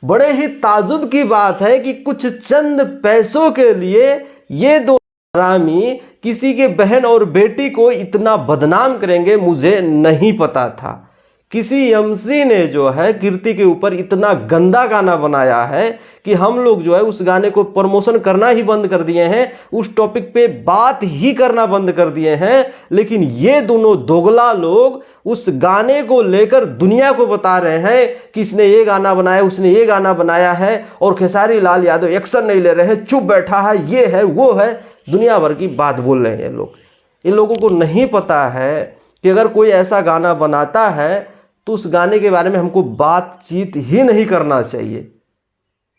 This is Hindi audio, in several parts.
बड़े ही ताजुब की बात है कि कुछ चंद पैसों के लिए ये दो हरामी किसी के बहन और बेटी को इतना बदनाम करेंगे, मुझे नहीं पता था। किसी एमसी ने जो है कीर्ति के ऊपर इतना गंदा गाना बनाया है कि हम लोग जो है उस गाने को प्रमोशन करना ही बंद कर दिए हैं, उस टॉपिक पे बात ही करना बंद कर दिए हैं। लेकिन ये दोनों दोगला लोग उस गाने को लेकर दुनिया को बता रहे हैं कि इसने ये गाना बनाया, उसने ये गाना बनाया है, और खेसारी लाल यादव एक्शन नहीं ले रहे हैं, चुप बैठा है, ये है वो है, दुनिया भर की बात बोल रहे हैं ये लोग। इन लोगों को नहीं पता है कि अगर कोई ऐसा गाना बनाता है तो उस गाने के बारे में हमको बातचीत ही नहीं करना चाहिए।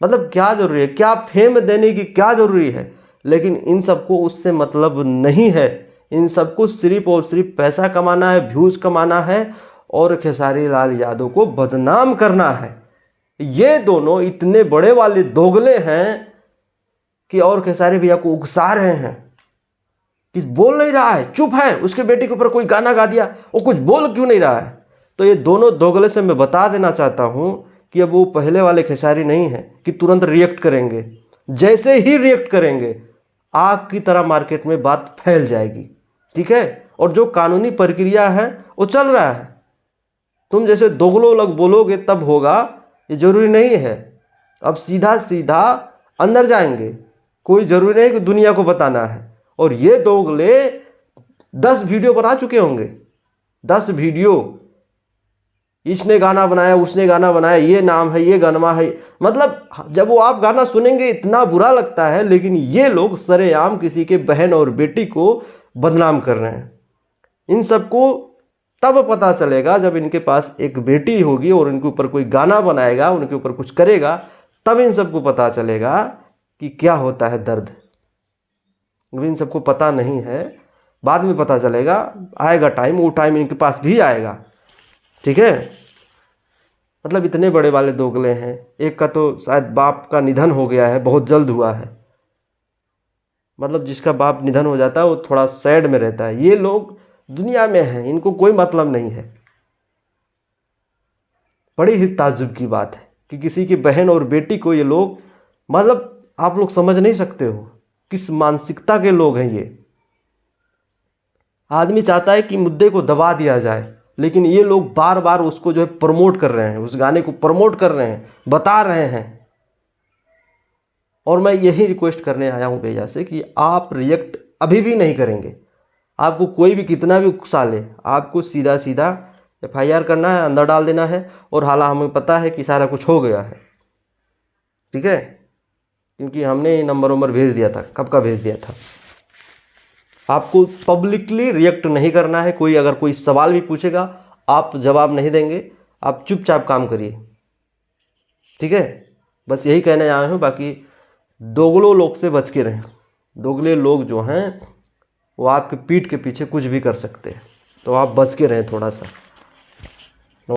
मतलब क्या ज़रूरी है, क्या फेम देने की क्या ज़रूरी है। लेकिन इन सबको उससे मतलब नहीं है, इन सबको सिर्फ और सिर्फ पैसा कमाना है, व्यूज़ कमाना है और खेसारी लाल यादव को बदनाम करना है। ये दोनों इतने बड़े वाले दोगले हैं कि और खेसारी भैया को उकसा रहे हैं कि बोल नहीं रहा है, चुप है, उसके बेटे के ऊपर कोई गाना गा दिया, वो कुछ बोल क्यों नहीं रहा है। तो ये दोनों दोगले से मैं बता देना चाहता हूँ कि अब वो पहले वाले खेसारी नहीं है कि तुरंत रिएक्ट करेंगे। जैसे ही रिएक्ट करेंगे आग की तरह मार्केट में बात फैल जाएगी, ठीक है। और जो कानूनी प्रक्रिया है वो चल रहा है। तुम जैसे दोगलों लोग बोलोगे तब होगा, ये जरूरी नहीं है। अब सीधा सीधा अंदर जाएंगे, कोई ज़रूरी नहीं कि दुनिया को बताना है। और ये दोगले 10 वीडियो बना चुके होंगे, 10 वीडियो, इसने गाना बनाया, उसने गाना बनाया, ये नाम है, ये गाना है। मतलब जब वो आप गाना सुनेंगे इतना बुरा लगता है, लेकिन ये लोग सरेआम किसी के बहन और बेटी को बदनाम कर रहे हैं। इन सबको तब पता चलेगा जब इनके पास एक बेटी होगी और इनके ऊपर कोई गाना बनाएगा, उनके ऊपर कुछ करेगा, तब इन सबको पता चलेगा कि क्या होता है दर्द। इन सबको पता नहीं है, बाद में पता चलेगा, आएगा टाइम, वो टाइम इनके पास भी आएगा, ठीक है। मतलब इतने बड़े वाले दोगले हैं। एक का तो शायद बाप का निधन हो गया है, बहुत जल्द हुआ है। मतलब जिसका बाप निधन हो जाता है वो थोड़ा सैड में रहता है। ये लोग दुनिया में हैं, इनको कोई मतलब नहीं है। बड़ी ही ताज्जुब की बात है कि किसी की बहन और बेटी को ये लोग, मतलब आप लोग समझ नहीं सकते हो किस मानसिकता के लोग हैं ये। आदमी चाहता है कि मुद्दे को दबा दिया जाए, लेकिन ये लोग बार बार उसको जो है प्रमोट कर रहे हैं, उस गाने को प्रमोट कर रहे हैं, बता रहे हैं। और मैं यही रिक्वेस्ट करने आया हूँ भैया से कि आप रिएक्ट अभी भी नहीं करेंगे। आपको कोई भी कितना भी उकसा ले, आपको सीधा सीधा FIR करना है, अंदर डाल देना है। और हालांकि हमें पता है कि सारा कुछ हो गया है, ठीक है, क्योंकि हमने ये नंबर भेज दिया था। कब का भेज दिया था। आपको पब्लिकली रिएक्ट नहीं करना है। कोई अगर कोई सवाल भी पूछेगा आप जवाब नहीं देंगे, आप चुपचाप काम करिए, ठीक है। बस यही कहने आए हूँ। बाकी दोगलो लोग से बच के रहें। दोगले लोग जो हैं वो आपके पीठ के पीछे कुछ भी कर सकते हैं, तो आप बच के रहें थोड़ा सा।